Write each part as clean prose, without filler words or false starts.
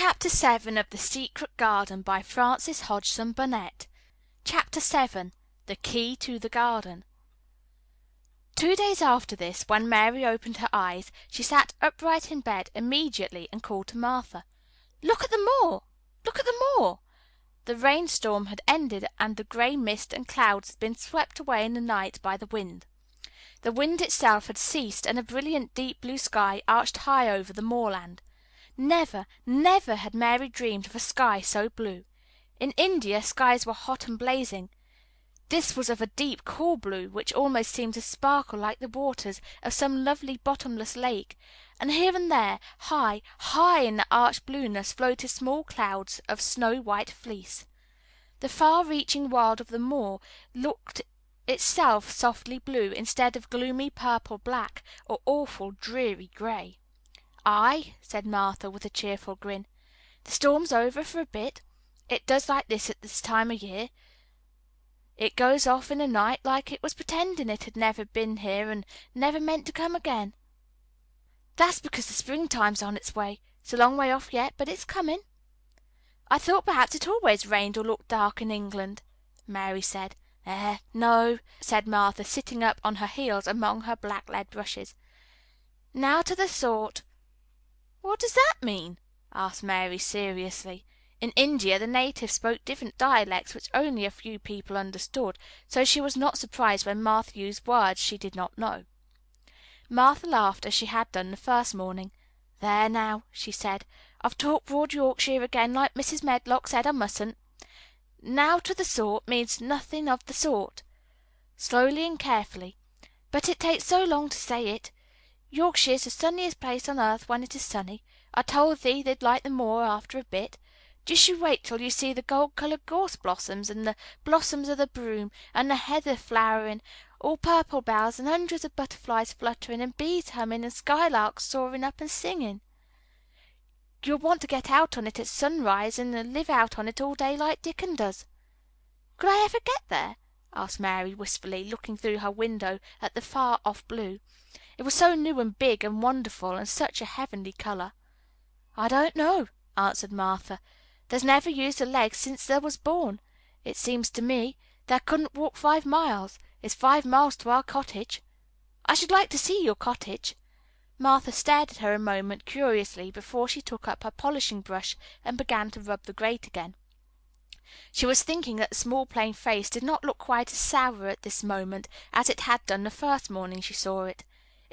Chapter 7 of The Secret Garden by Frances Hodgson Burnett. Chapter 7 The Key to the Garden. 2 days after this, when Mary opened her eyes, she sat upright in bed immediately and called to Martha. "Look at the moor! Look at the moor!" The rainstorm had ended, and the grey mist and clouds had been swept away in the night by the wind. The wind itself had ceased, and a brilliant deep blue sky arched high over the moorland. Never, never had Mary dreamed of a sky so blue. In India skies were hot and blazing. This was of a deep, cool blue, which almost seemed to sparkle like the waters of some lovely bottomless lake, and here and there, high, high in the arched blueness, floated small clouds of snow-white fleece. The far-reaching world of the moor looked itself softly blue, instead of gloomy purple-black or awful dreary grey. "Aye," said Martha, with a cheerful grin. "The storm's over for a bit. It does like this at this time o' year. It goes off in a night, like it was pretending it had never been here and never meant to come again. That's because the springtime's on its way. It's a long way off yet, but it's coming." "I thought perhaps it always rained or looked dark in England," Mary said. No," said Martha, sitting up on her heels among her black lead brushes. "Now to the sort." "What does that mean?" asked Mary seriously. In India the natives spoke different dialects which only a few people understood, so she was not surprised when Martha used words she did not know. Martha laughed as she had done the first morning. "There now," she said, "I've talked broad Yorkshire again, like Mrs. Medlock said I mustn't. Now to the sort means nothing of the sort." Slowly and carefully. "But it takes so long to say it. Yorkshire's the sunniest place on earth when it is sunny. I told thee they'd like the moor after a bit. Just you wait till you see the gold-coloured gorse blossoms, and the blossoms of the broom, and the heather flowering, all purple bells, and hundreds of butterflies fluttering, and bees humming, and skylarks soaring up and singing. You'll want to get out on it at sunrise, and live out on it all day like Dickon does." "Could I ever get there?" asked Mary wistfully, looking through her window at the far-off blue. It was so new and big and wonderful, and such a heavenly colour. "I don't know," answered Martha. "There's never used a leg since there was born. It seems to me there couldn't walk 5 miles. It's 5 miles to our cottage. I should like to see your cottage." Martha stared at her a moment curiously before she took up her polishing brush and began to rub the grate again. She was thinking that the small plain face did not look quite as sour at this moment as it had done the first morning she saw it.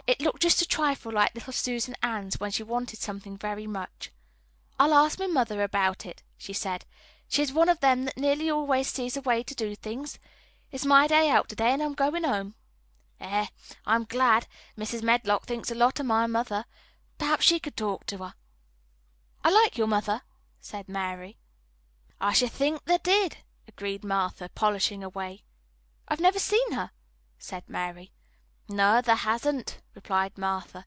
It looked just a trifle like little Susan Ann's when she wanted something very much. "I'll ask my mother about it," she said. "She's one of them that nearly always sees a way to do things. It's my day out today, and I'm going home. I'm glad. Mrs. Medlock thinks a lot of my mother. Perhaps she could talk to her." "I like your mother," said Mary. "I should think thou did," agreed Martha, polishing away. "I've never seen her," said Mary. "No, thou hasn't," replied Martha.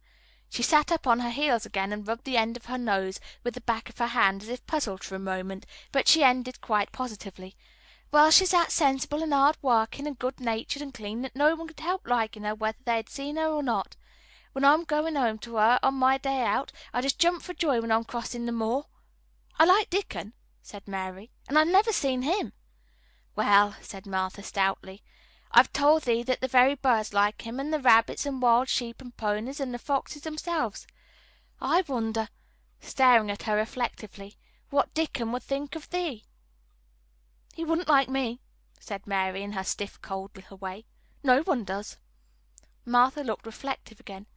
She sat up on her heels again and rubbed the end of her nose with the back of her hand, as if puzzled for a moment, but she ended quite positively. "Well, she's that sensible and hard-working and good-natured and clean that no one could help liking her whether they had seen her or not. When I'm going home to her on my day out, I just jump for joy when I'm crossing the moor." "I like Dickon," said Mary, "and I've never seen him." "Well," said Martha stoutly, "I've told thee that the very birds like him, and the rabbits and wild sheep and ponies, and the foxes themselves. I wonder," staring at her reflectively, "what Dickon would think of thee." "He wouldn't like me," said Mary in her stiff, cold little way. "No one does." Martha looked reflective again.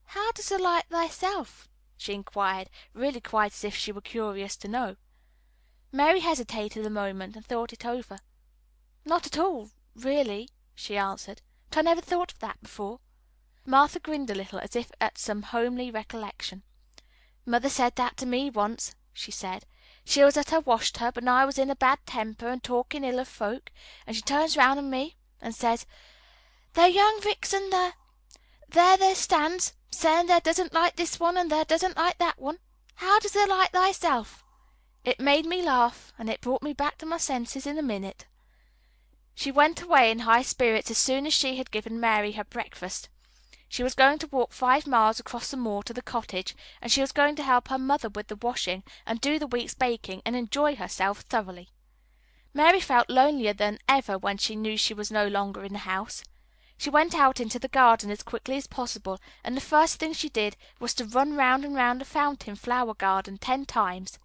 "How does thou like thyself?" she inquired, really quite as if she were curious to know. Mary hesitated a moment and thought it over. "Not at all, really," she answered. "But I never thought of that before." Martha grinned a little, as if at some homely recollection. "Mother said that to me once," she said. "She was at her wash-tub, and I was in a bad temper and talking ill of folk, and she turns round on me and says, 'There, young vixen, there thou stands, saying thou doesn't like this one and thou doesn't like that one. How does thou like thyself?' It made me laugh, and it brought me back to my senses in a minute." She went away in high spirits as soon as she had given Mary her breakfast. She was going to walk 5 miles across the moor to the cottage, and she was going to help her mother with the washing and do the week's baking and enjoy herself thoroughly. Mary felt lonelier than ever when she knew she was no longer in the house. She went out into the garden as quickly as possible, and the first thing she did was to run round and round the fountain flower garden 10 times.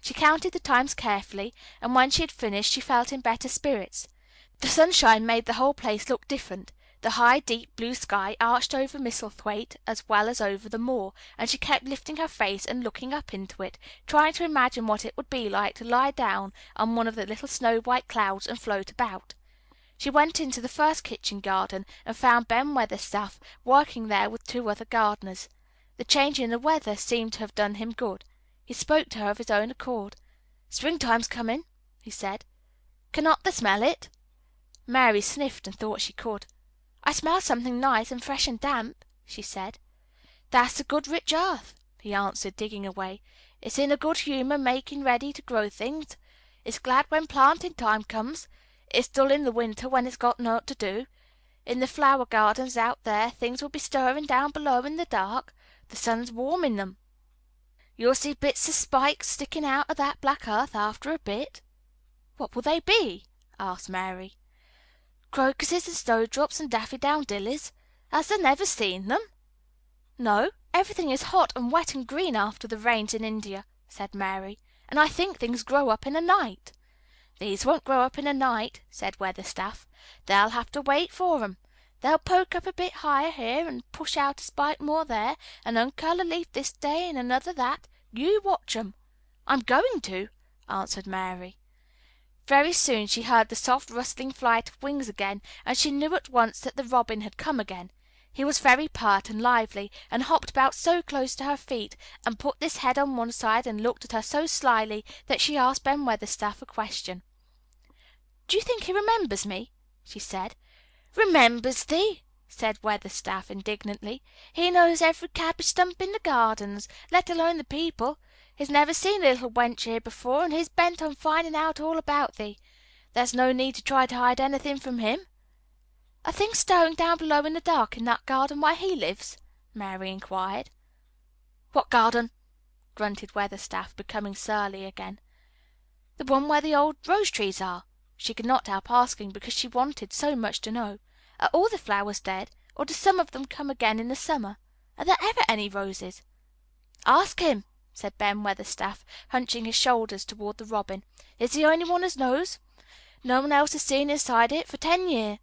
She counted the times carefully, and when she had finished she felt in better spirits. The sunshine made the whole place look different. The high, deep blue sky arched over Misselthwaite as well as over the moor, and she kept lifting her face and looking up into it, trying to imagine what it would be like to lie down on one of the little snow-white clouds and float about. She went into the first kitchen garden and found Ben Weatherstaff working there with 2 other gardeners. The change in the weather seemed to have done him good. He spoke to her of his own accord. "Springtime's coming," he said. "Cannot thou smell it?" Mary sniffed and thought she could. "I smell something nice and fresh and damp," she said. "That's the good rich earth," he answered, digging away. "It's in a good humour making ready to grow things. It's glad when planting time comes. It's dull in the winter when it's got nought to do. In the flower gardens out there things will be stirring down below in the dark. The sun's warm in them. You'll see bits of spikes sticking out of that black earth after a bit." "What will they be?" asked Mary. "Crocuses and snowdrops and daffydowndillies. Hast thou never seen them?" "No, everything is hot and wet and green after the rains in India," said Mary, "and I think things grow up in a night." "These won't grow up in a night," said Weatherstaff. "They'll have to wait for 'em. They'll poke up a bit higher here, and push out a spike more there, and uncurl a leaf this day and another that. You watch 'em." "I'm going to," answered Mary. Very soon she heard the soft rustling flight of wings again, and she knew at once that the robin had come again. He was very pert and lively, and hopped about so close to her feet, and put his head on one side and looked at her so slyly that she asked Ben Weatherstaff a question. "Do you think he remembers me?" she said. "Remembers thee!" said Weatherstaff indignantly. "He knows every cabbage stump in the gardens, let alone the people. He's never seen a little wench here before, and he's bent on finding out all about thee. There's no need to try to hide anything from him." "Are things stirring down below in the dark in that garden where he lives?" Mary inquired. "What garden?" grunted Weatherstaff, becoming surly again. "The one where the old rose trees are," she could not help asking because she wanted so much to know. "Are all the flowers dead, or do some of them come again in the summer? Are there ever any roses?" "Ask him," said Ben Weatherstaff, hunching his shoulders toward the robin. "He's the only one as knows. No one else has seen inside it for 10 year."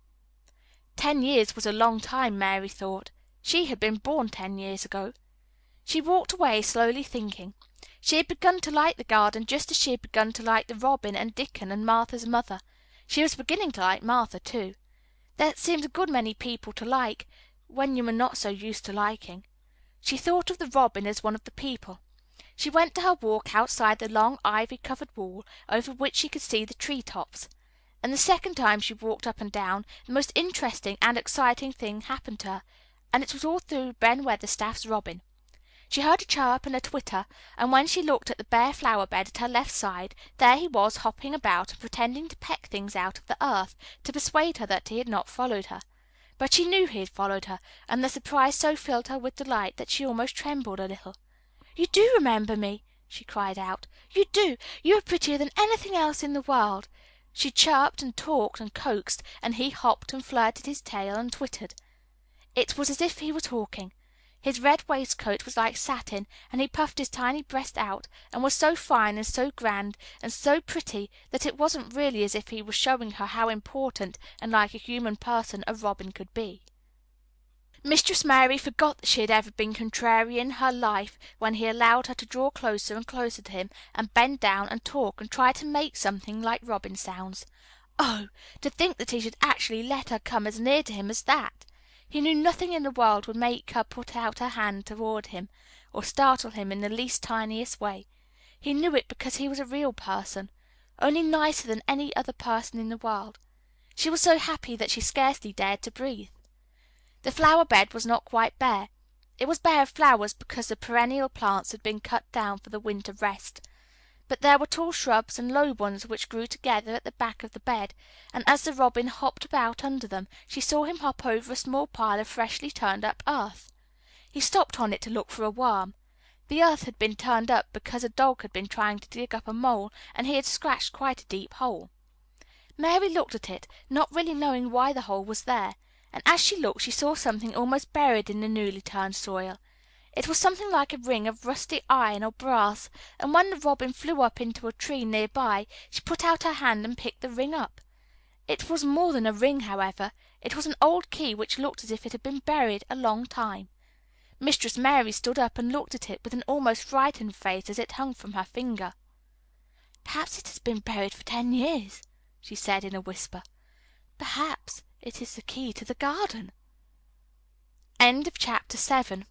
10 years was a long time, Mary thought. She had been born 10 years ago. She walked away, slowly thinking. She had begun to like the garden just as she had begun to like the robin and Dickon and Martha's mother. She was beginning to like Martha, too. There seemed a good many people to like, when you were not so used to liking. She thought of the robin as one of the people. She went to her walk outside the long ivy-covered wall, over which she could see the tree-tops. And the second time she walked up and down, the most interesting and exciting thing happened to her, and it was all through Ben Weatherstaff's robin. She heard a chirp and a twitter, and when she looked at the bare flower bed at her left side, there he was hopping about and pretending to peck things out of the earth, to persuade her that he had not followed her. But she knew he had followed her, and the surprise so filled her with delight that she almost trembled a little. "You do remember me!" she cried out. "You do! You are prettier than anything else in the world!" She chirped and talked and coaxed, and he hopped and flirted his tail and twittered. It was as if he were talking. His red waistcoat was like satin, and he puffed his tiny breast out, and was so fine and so grand and so pretty that it wasn't really as if he was showing her how important and like a human person a robin could be. Mistress Mary forgot that she had ever been contrary in her life when he allowed her to draw closer and closer to him, and bend down and talk and try to make something like robin sounds. Oh, to think that he should actually let her come as near to him as that! He knew nothing in the world would make her put out her hand toward him, or startle him in the least tiniest way. He knew it because he was a real person, only nicer than any other person in the world. She was so happy that she scarcely dared to breathe. The flower bed was not quite bare. It was bare of flowers because the perennial plants had been cut down for the winter rest. But there were tall shrubs and low ones which grew together at the back of the bed, and as the Robin hopped about under them, she saw him hop over a small pile of freshly turned up earth. He stopped on it to look for a worm. The earth had been turned up because a dog had been trying to dig up a mole, and he had scratched quite a deep hole. Mary looked at it, not really knowing why the hole was there, and as she looked she saw something almost buried in the newly turned soil. It was something like a ring of rusty iron or brass, and when the Robin flew up into a tree near by, she put out her hand and picked the ring up. It was more than a ring, however. It was an old key which looked as if it had been buried a long time. Mistress Mary stood up and looked at it with an almost frightened face as it hung from her finger. "Perhaps it has been buried for 10 years," she said in a whisper. "Perhaps it is the key to the garden." Chapter 8.